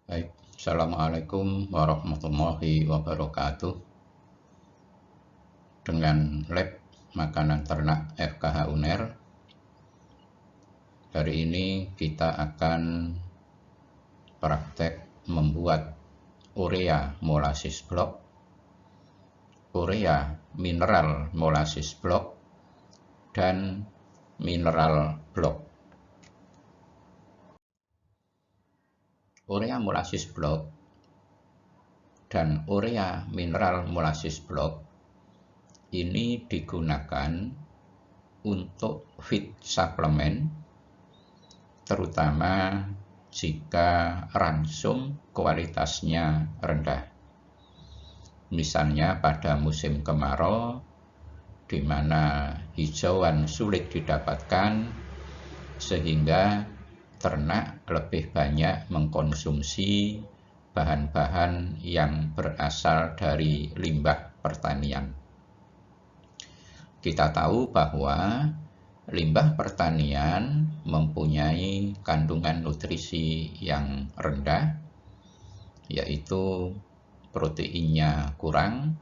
Baik, Assalamualaikum warahmatullahi wabarakatuh. Dengan Lab Makanan Ternak FKH UNER, hari ini kita akan praktek membuat urea molasses block, urea mineral molasses block, dan mineral block. Urea molasses block dan urea mineral molasses block ini digunakan untuk feed suplemen, terutama jika ransum kualitasnya rendah. Misalnya pada musim kemarau, di mana hijauan sulit didapatkan, sehingga ternak lebih banyak mengkonsumsi bahan-bahan yang berasal dari limbah pertanian. Kita tahu bahwa limbah pertanian mempunyai kandungan nutrisi yang rendah, yaitu proteinnya kurang,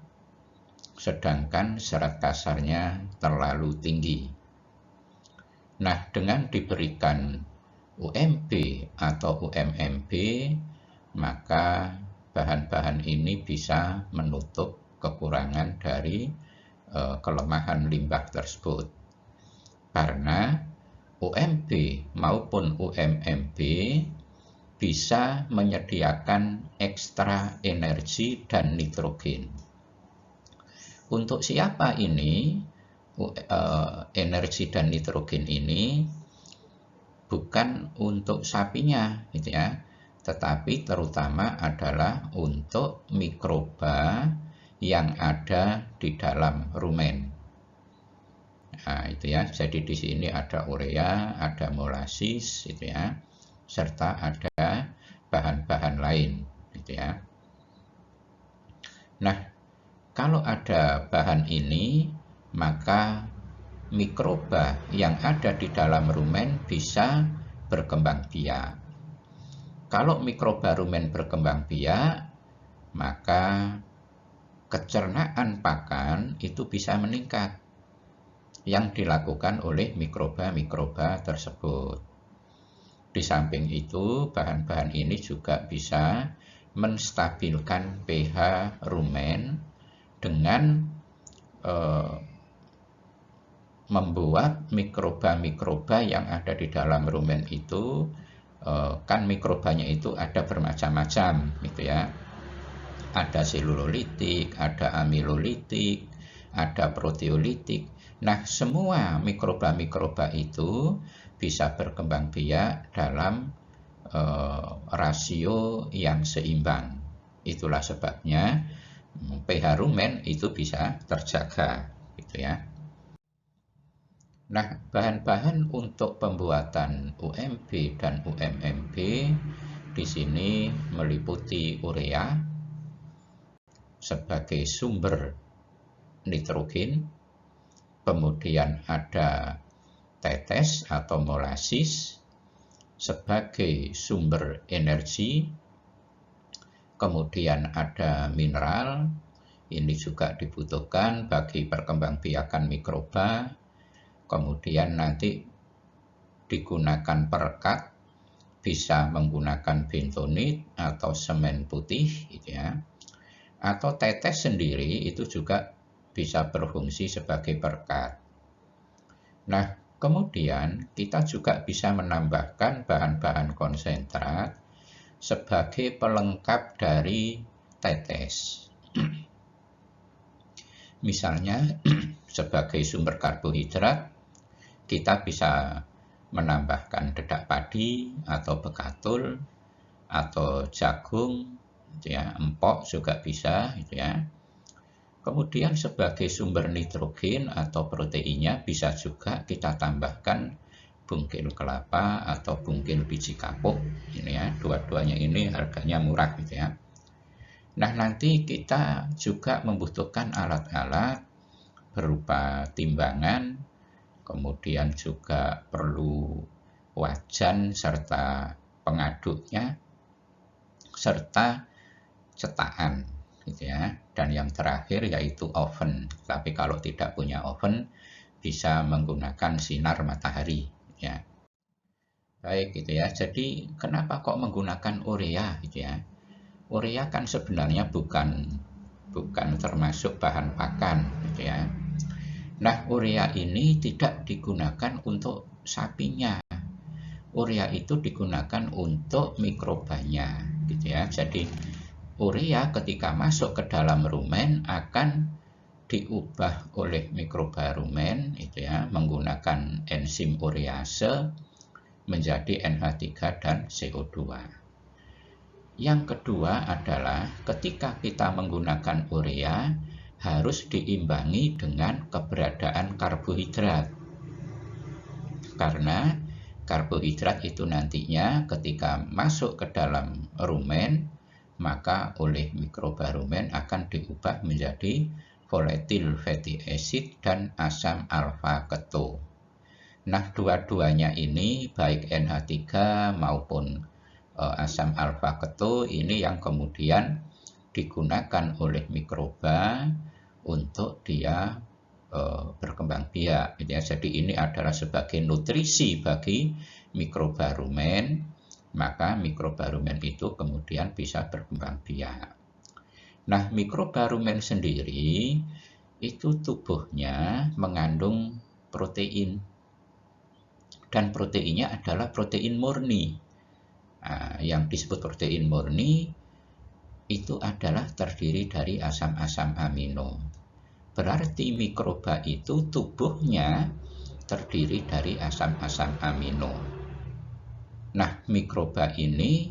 sedangkan serat kasarnya terlalu tinggi. Nah, dengan diberikan UMB atau UMMB, maka bahan-bahan ini bisa menutup kekurangan dari kelemahan limbah tersebut. Karena UMB maupun UMMB bisa menyediakan ekstra energi dan nitrogen. Untuk siapa ini energi dan nitrogen ini? Bukan untuk sapinya, gitu ya, tetapi terutama adalah untuk mikroba yang ada di dalam rumen. Nah, itu ya. Jadi di sini ada urea, ada molasses, gitu ya, serta ada bahan-bahan lain, gitu ya. Nah, kalau ada bahan ini, maka mikroba yang ada di dalam rumen bisa berkembang biak. Kalau mikroba rumen berkembang biak, maka kecernaan pakan itu bisa meningkat yang dilakukan oleh mikroba-mikroba tersebut. Di samping itu, bahan-bahan ini juga bisa menstabilkan pH rumen dengan membuat mikroba-mikroba yang ada di dalam rumen itu, kan mikrobanya itu ada bermacam-macam, gitu ya. Ada selulolitik, ada amilolitik, ada proteolitik. Nah, semua mikroba-mikroba itu bisa berkembang biak dalam rasio yang seimbang. Itulah sebabnya pH rumen itu bisa terjaga, gitu ya. Nah, bahan-bahan untuk pembuatan UMB dan UMMB di sini meliputi urea sebagai sumber nitrogen, kemudian ada tetes atau molasses sebagai sumber energi, kemudian ada mineral, ini juga dibutuhkan bagi perkembangbiakan mikroba, kemudian nanti digunakan perekat, bisa menggunakan bentonit atau semen putih, gitu ya. Atau tetes sendiri itu juga bisa berfungsi sebagai perekat. Nah, kemudian kita juga bisa menambahkan bahan-bahan konsentrat sebagai pelengkap dari tetes. Misalnya, sebagai sumber karbohidrat, kita bisa menambahkan dedak padi atau bekatul atau jagung, gitu ya, empok juga bisa, gitu ya. Kemudian sebagai sumber nitrogen atau proteinnya bisa juga kita tambahkan bungkil kelapa atau bungkil biji kapuk, ini ya. Dua-duanya ini harganya murah, gitu ya. Nah, nanti kita juga membutuhkan alat-alat berupa timbangan, kemudian juga perlu wajan serta pengaduknya. serta cetakan gitu ya. Dan yang terakhir yaitu oven. Tapi kalau tidak punya oven bisa menggunakan sinar matahari ya. Baik gitu ya. Jadi kenapa kok menggunakan urea gitu ya? Urea kan sebenarnya bukan termasuk bahan pakan gitu ya. Nah, urea ini tidak digunakan untuk sapinya. Urea itu digunakan untuk mikrobanya gitu ya. Jadi urea ketika masuk ke dalam rumen akan diubah oleh mikroba rumen itu ya menggunakan enzim urease menjadi NH3 dan CO2. Yang kedua adalah ketika kita menggunakan urea harus diimbangi dengan keberadaan karbohidrat. Karena karbohidrat itu nantinya ketika masuk ke dalam rumen, maka oleh mikroba rumen akan diubah menjadi volatile fatty acid dan asam alfa keto. Nah, dua-duanya ini baik NH3 maupun asam alfa keto ini yang kemudian digunakan oleh mikroba untuk dia berkembang biak gitu ya. Jadi ini adalah sebagai nutrisi bagi mikroba rumen, maka mikroba rumen itu kemudian bisa berkembang biak. Nah, mikroba rumen sendiri itu tubuhnya mengandung protein dan proteinnya adalah protein murni. Nah, yang disebut protein murni itu adalah terdiri dari asam-asam amino. Berarti mikroba itu tubuhnya terdiri dari asam-asam amino. Nah, mikroba ini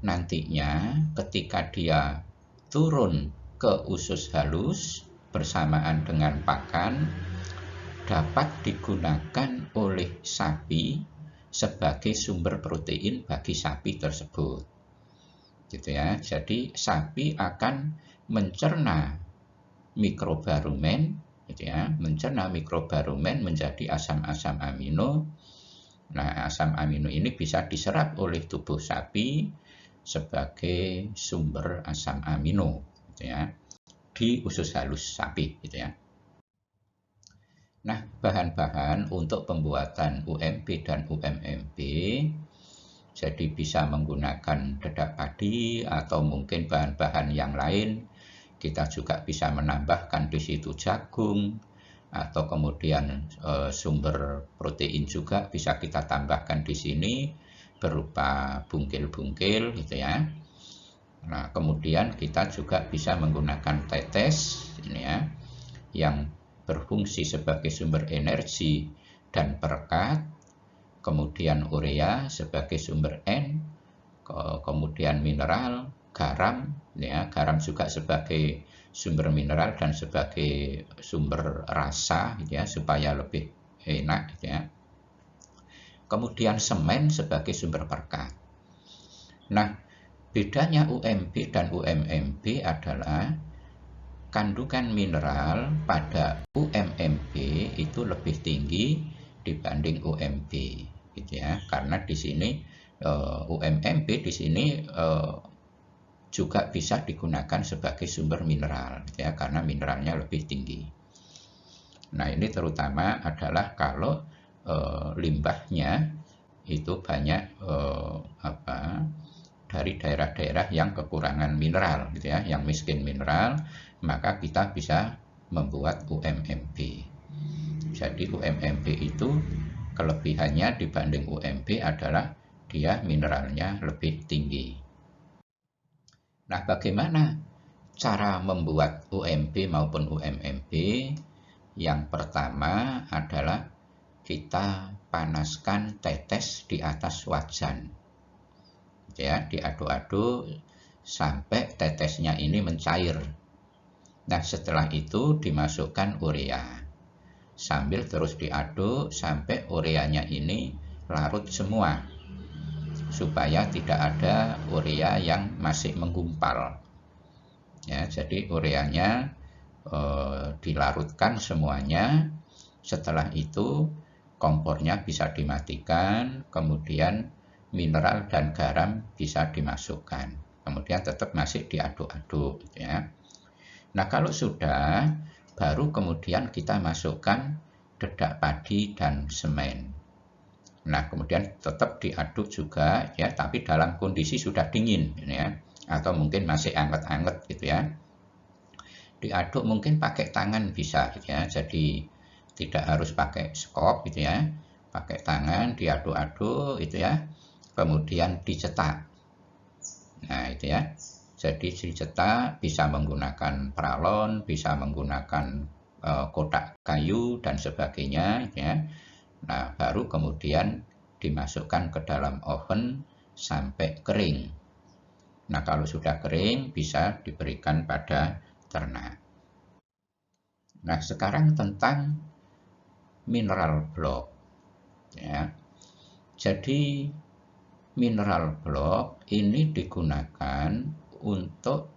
nantinya ketika dia turun ke usus halus bersamaan dengan pakan dapat digunakan oleh sapi sebagai sumber protein bagi sapi tersebut. Gitu ya. Jadi sapi akan mencerna mikroba rumen gitu ya, mencerna mikroba rumen menjadi asam-asam amino. Nah, asam amino ini bisa diserap oleh tubuh sapi sebagai sumber asam amino gitu ya, di usus halus sapi gitu ya. Nah, bahan-bahan untuk pembuatan UMP dan UMMP jadi bisa menggunakan dedak padi atau mungkin bahan-bahan yang lain. Kita juga bisa menambahkan di situ jagung atau kemudian sumber protein juga bisa kita tambahkan di sini berupa bungkil-bungkil gitu ya. Nah, kemudian kita juga bisa menggunakan tetes ini ya yang berfungsi sebagai sumber energi dan perekat, kemudian urea sebagai sumber N, kemudian mineral, garam, ya, garam juga sebagai sumber mineral dan sebagai sumber rasa, gitu ya, supaya lebih enak, gitu ya. Kemudian semen sebagai sumber perekat. Nah, bedanya UMP dan UMMP adalah kandungan mineral pada UMMP itu lebih tinggi dibanding UMP, gitu ya. Karena di sini UMMP di sini juga bisa digunakan sebagai sumber mineral ya karena mineralnya lebih tinggi. Nah, ini terutama adalah kalau limbahnya itu banyak dari daerah-daerah yang kekurangan mineral gitu ya, yang miskin mineral, maka kita bisa membuat UMMP. Jadi UMMP itu kelebihannya dibanding UMP adalah dia mineralnya lebih tinggi. Nah, bagaimana cara membuat UMP maupun UMMP? Yang pertama adalah kita panaskan tetes di atas wajan. Ya, diaduk-aduk sampai tetesnya ini mencair. Nah, setelah itu dimasukkan urea. Sambil terus diaduk sampai ureanya ini larut semua. Supaya tidak ada urea yang masih menggumpal. Ya, jadi ureanya dilarutkan semuanya. Setelah itu kompornya bisa dimatikan, kemudian mineral dan garam bisa dimasukkan. kemudian tetap masih diaduk-aduk gitu ya. Nah, kalau sudah, baru kemudian kita masukkan dedak padi dan semen. Nah, kemudian tetap diaduk juga ya, tapi dalam kondisi sudah dingin gitu ya, atau mungkin masih anget-anget gitu ya. Diaduk mungkin pakai tangan bisa gitu ya, jadi tidak harus pakai skop gitu ya. Pakai tangan diaduk-aduk itu ya, kemudian dicetak. Nah, itu ya. Jadi dicetak bisa menggunakan pralon, bisa menggunakan kotak kayu dan sebagainya gitu ya. Nah, baru kemudian dimasukkan ke dalam oven sampai kering. Nah, kalau sudah kering bisa diberikan pada ternak. Nah, sekarang tentang mineral block ya. Jadi mineral block ini digunakan untuk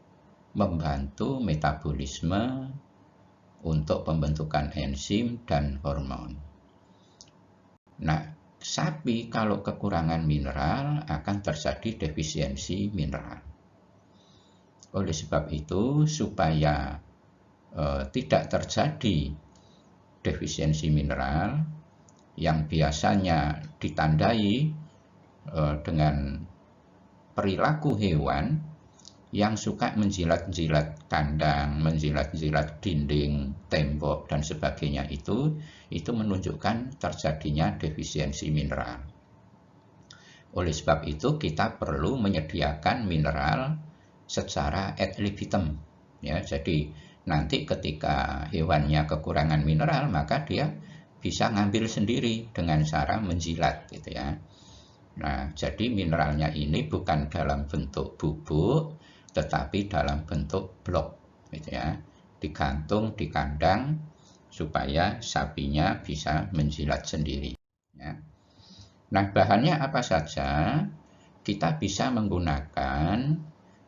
membantu metabolisme, untuk pembentukan enzim dan hormon. Nah, sapi kalau kekurangan mineral akan terjadi defisiensi mineral. Oleh sebab itu, supaya tidak terjadi defisiensi mineral yang biasanya ditandai dengan perilaku hewan yang suka menjilat-jilat kandang, menjilat-jilat dinding, tembok, dan sebagainya itu menunjukkan terjadinya defisiensi mineral. Oleh sebab itu, kita perlu menyediakan mineral secara ad libitum. Ya, jadi nanti ketika hewannya kekurangan mineral, maka dia bisa ngambil sendiri dengan cara menjilat gitu ya. Nah, jadi mineralnya ini bukan dalam bentuk bubuk, tetapi dalam bentuk blok gitu ya, digantung di kandang supaya sapinya bisa menjilat sendiri ya. Nah, bahannya apa saja? Kita bisa menggunakan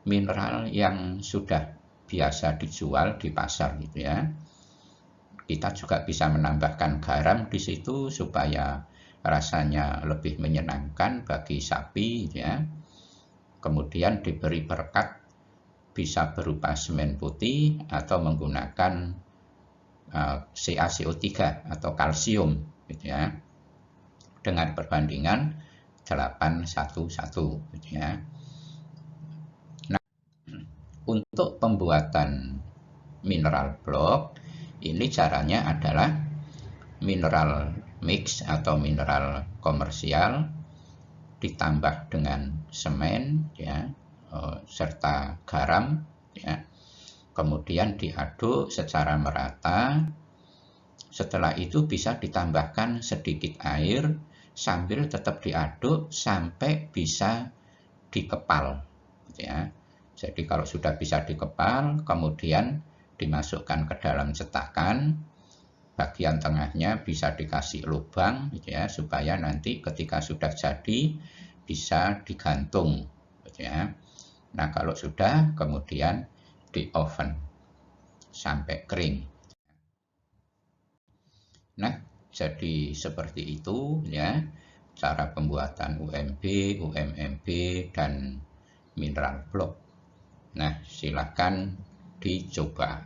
mineral yang sudah biasa dijual di pasar gitu ya. Kita juga bisa menambahkan garam di situ supaya rasanya lebih menyenangkan bagi sapi ya. Kemudian diberi berkat bisa berupa semen putih atau menggunakan CaCO3 atau kalsium gitu ya, dengan perbandingan 8:1 gitu ya. Nah, untuk pembuatan mineral block ini caranya adalah mineral mix atau mineral komersial ditambah dengan semen ya, serta garam ya. Kemudian diaduk secara merata. Setelah itu bisa ditambahkan sedikit air sambil tetap diaduk sampai bisa dikepal gitu ya. Jadi kalau sudah bisa dikepal, kemudian dimasukkan ke dalam cetakan, bagian tengahnya bisa dikasih lubang gitu ya, supaya nanti ketika sudah jadi bisa digantung gitu ya. Nah, kalau sudah kemudian di oven sampai kering. Nah, jadi seperti itu ya cara pembuatan UMB, UMMB, dan mineral block. Nah, silakan dicoba.